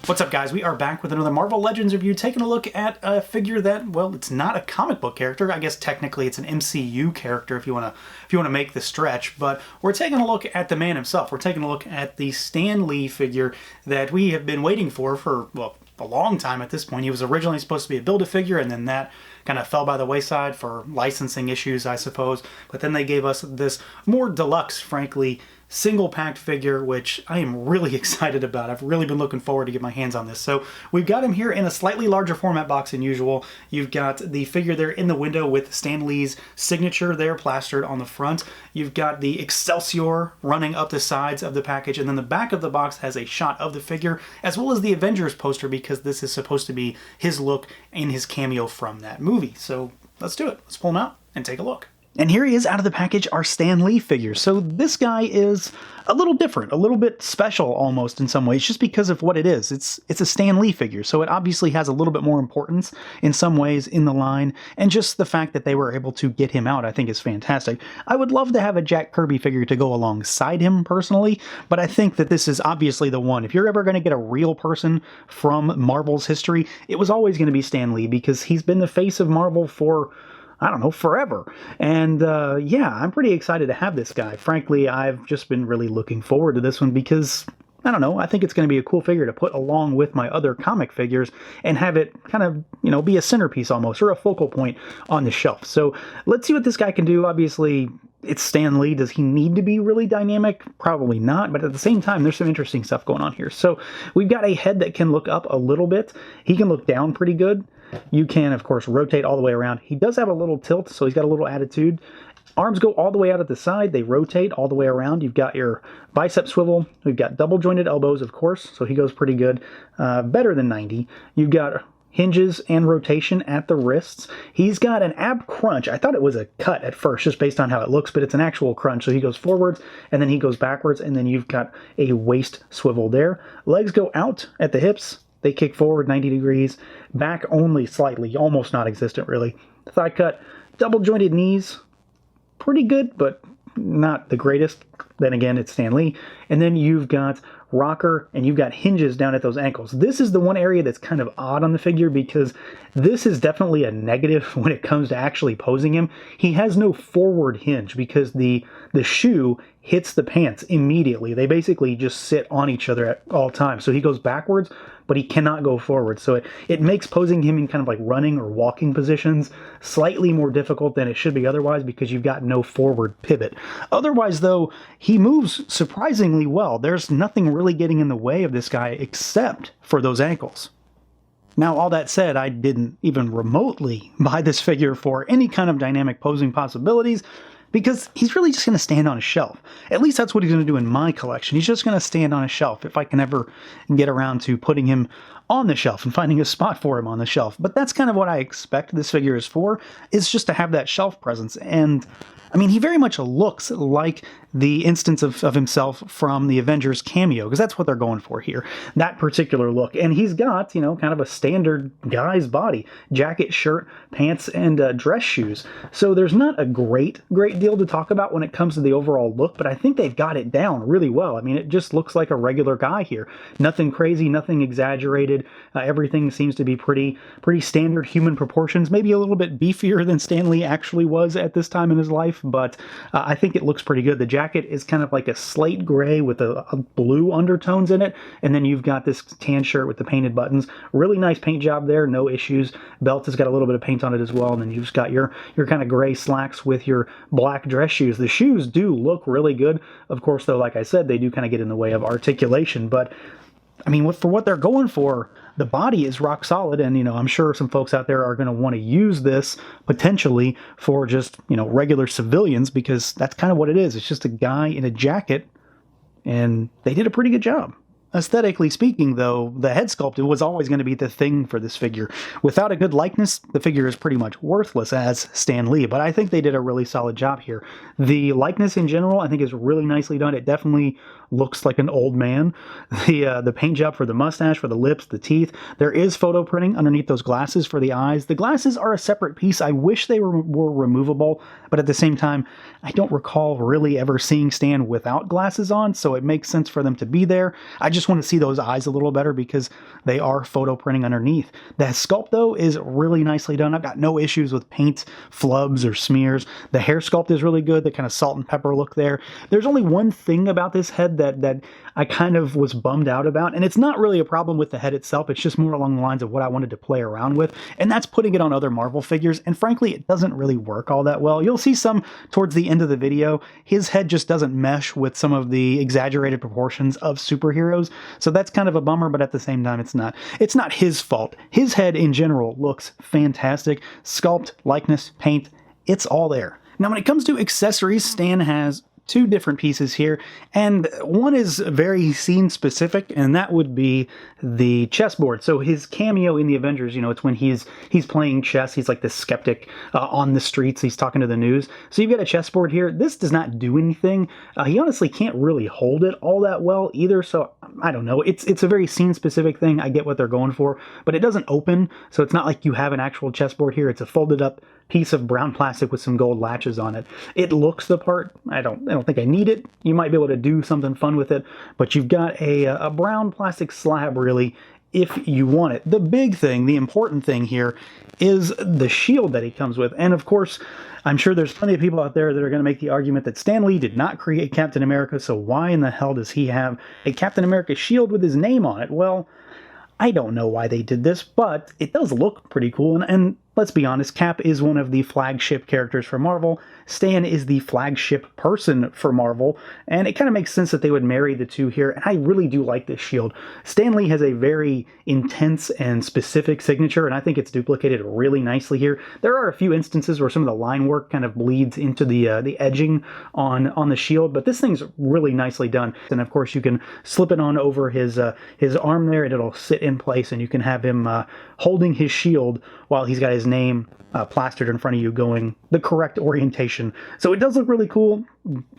What's up, guys? We are back with another Marvel Legends review, taking a look at a figure that, well, it's not a comic book character. I guess technically it's an MCU character if you want to make the stretch, but we're taking a look at the man himself. We're taking a look at the Stan Lee figure that we have been waiting for, well, a long time at this point. He was originally supposed to be a Build-A-Figure, and then that kind of fell by the wayside for licensing issues, I suppose. But then they gave us this more deluxe, frankly, single-packed figure, which I am really excited about. I've really been looking forward to get my hands on this. So we've got him here in a slightly larger format box than usual. You've got the figure there in the window with Stan Lee's signature there plastered on the front. You've got the Excelsior running up the sides of the package, and then the back of the box has a shot of the figure, as well as the Avengers poster, because this is supposed to be his look and his cameo from that movie. So let's do it. Let's pull him out and take a look. And here he is out of the package, our Stan Lee figure. So this guy is a little different, a little bit special almost in some ways, just because of what it is. It's a Stan Lee figure, so it obviously has a little bit more importance in some ways in the line, and just the fact that they were able to get him out I think is fantastic. I would love to have a Jack Kirby figure to go alongside him personally, but I think that this is obviously the one. If you're ever going to get a real person from Marvel's history, it was always going to be Stan Lee, because he's been the face of Marvel for, I don't know, forever. And yeah, I'm pretty excited to have this guy. Frankly, I've just been really looking forward to this one because, I don't know, I think it's going to be a cool figure to put along with my other comic figures and have it kind of, you know, be a centerpiece almost, or a focal point on the shelf. So let's see what this guy can do. Obviously, it's Stan Lee. Does he need to be really dynamic? Probably not, but at the same time, there's some interesting stuff going on here. So we've got a head that can look up a little bit. He can look down pretty good. You can, of course, rotate all the way around. He does have a little tilt, so he's got a little attitude. Arms go all the way out at the side. They rotate all the way around. You've got your bicep swivel. We've got double jointed elbows, of course, so he goes pretty good. Better than 90. You've got hinges and rotation at the wrists. He's got an ab crunch. I thought it was a cut at first, just based on how it looks, but it's an actual crunch. So he goes forwards, and then he goes backwards, and then you've got a waist swivel there. Legs go out at the hips. They kick forward 90 degrees, back only slightly, almost non-existent really. Thigh cut, double jointed knees, pretty good, but not the greatest. Then again, it's Stan Lee. And then you've got rocker, and you've got hinges down at those ankles. This is the one area that's kind of odd on the figure, because this is definitely a negative when it comes to actually posing him. He has no forward hinge because the shoe hits the pants immediately. They basically just sit on each other at all times. So he goes backwards, but he cannot go forward. So it makes posing him in kind of like running or walking positions slightly more difficult than it should be otherwise, because you've got no forward pivot. Otherwise, though, he moves surprisingly well. There's nothing really getting in the way of this guy except for those ankles. Now, all that said, I didn't even remotely buy this figure for any kind of dynamic posing possibilities, because he's really just going to stand on a shelf. At least that's what he's going to do in my collection. He's just going to stand on a shelf if I can ever get around to putting him on the shelf and finding a spot for him on the shelf. But that's kind of what I expect this figure is for, is just to have that shelf presence. And I mean, he very much looks like the instance of himself from the Avengers cameo, because that's what they're going for here, that particular look. And he's got, you know, kind of a standard guy's body, jacket, shirt, pants, and dress shoes. So there's not a great deal to talk about when it comes to the overall look, but I think they've got it down really well. I mean, it just looks like a regular guy here. Nothing crazy, nothing exaggerated. Everything seems to be pretty standard human proportions, maybe a little bit beefier than Stan Lee actually was at this time in his life, but I think it looks pretty good. The jacket is kind of like a slate gray with a blue undertones in it, and then you've got this tan shirt with the painted buttons. Really nice paint job there, no issues. Belt has got a little bit of paint on it as well, and then you've just got your kind of gray slacks with your black dress shoes. The shoes do look really good. Of course, though, like I said, they do kind of get in the way of articulation, but I mean, for what they're going for, the body is rock solid, and, you know, I'm sure some folks out there are going to want to use this potentially for just, you know, regular civilians, because that's kind of what it is. It's just a guy in a jacket, and they did a pretty good job. Aesthetically speaking, though, the head sculpt was always going to be the thing for this figure. Without a good likeness, the figure is pretty much worthless as Stan Lee, but I think they did a really solid job here. The likeness in general, I think, is really nicely done. It definitely looks like an old man. The paint job for the mustache, for the lips, the teeth. There is photo printing underneath those glasses for the eyes. The glasses are a separate piece. I wish they were removable, but at the same time, I don't recall really ever seeing Stan without glasses on, so it makes sense for them to be there. I just want to see those eyes a little better because they are photo printing underneath. The sculpt, though, is really nicely done. I've got no issues with paint, flubs, or smears. The hair sculpt is really good, the kind of salt and pepper look there. There's only one thing about this head that I kind of was bummed out about, and it's not really a problem with the head itself, it's just more along the lines of what I wanted to play around with, and that's putting it on other Marvel figures, and frankly, it doesn't really work all that well. You'll see some towards the end of the video. His head just doesn't mesh with some of the exaggerated proportions of superheroes, so that's kind of a bummer, but at the same time, it's not his fault. His head in general looks fantastic. Sculpt, likeness, paint, it's all there. Now, when it comes to accessories, Stan has two different pieces here, and one is very scene specific, and that would be the chessboard. So his cameo in the Avengers, it's when he's playing chess. He's like this skeptic on the streets. He's talking to the news. So you've got a chessboard here. This does not do anything. He honestly can't really hold it all that well either. So I don't know. It's a very scene specific thing. I get what they're going for, but it doesn't open. So it's not like you have an actual chessboard here. It's a folded up piece of brown plastic with some gold latches on it. It looks the part. I don't think I need it. You might be able to do something fun with it, but you've got a brown plastic slab really if you want it. The big thing, the important thing here is the shield that he comes with. And of course, I'm sure there's plenty of people out there that are going to make the argument that Stan Lee did not create Captain America, so why in the hell does he have a Captain America shield with his name on it? Well, I don't know why they did this, but it does look pretty cool, and let's be honest, Cap is one of the flagship characters for Marvel. Stan is the flagship person for Marvel, and it kind of makes sense that they would marry the two here, and I really do like this shield. Stan Lee has a very intense and specific signature, and I think it's duplicated really nicely here. There are a few instances where some of the line work kind of bleeds into the edging on the shield, but this thing's really nicely done. And of course, you can slip it on over his arm there, and it'll sit in place, and you can have him holding his shield while he's got his name plastered in front of you going the correct orientation. So it does look really cool.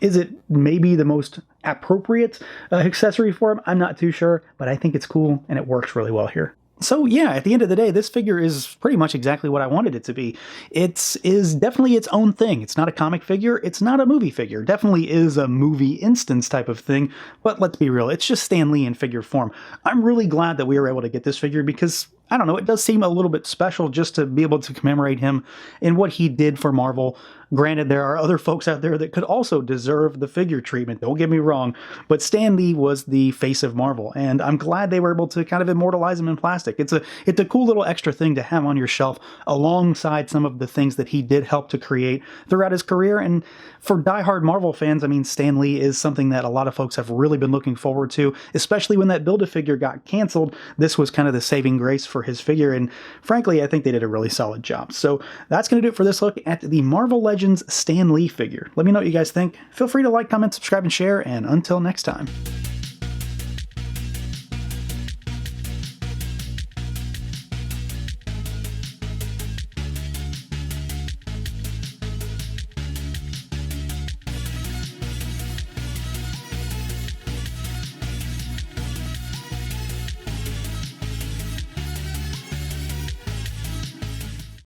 Is it maybe the most appropriate accessory for him? I'm not too sure, but I think it's cool and it works really well here. So yeah, at the end of the day, this figure is pretty much exactly what I wanted it to be. It is definitely its own thing. It's not a comic figure. It's not a movie figure. Definitely is a movie instance type of thing, but let's be real. It's just Stan Lee in figure form. I'm really glad that we were able to get this figure because, I don't know, it does seem a little bit special just to be able to commemorate him and what he did for Marvel. Granted, there are other folks out there that could also deserve the figure treatment, don't get me wrong, but Stan Lee was the face of Marvel, and I'm glad they were able to kind of immortalize him in plastic. It's a cool little extra thing to have on your shelf alongside some of the things that he did help to create throughout his career, and for diehard Marvel fans, I mean, Stan Lee is something that a lot of folks have really been looking forward to, especially when that Build-A-Figure got canceled. This was kind of the saving grace for his figure, and frankly, I think they did a really solid job. So that's going to do it for this look at the Marvel Legends Stan Lee figure. Let me know what you guys think. Feel free to like, comment, subscribe, and share, and until next time.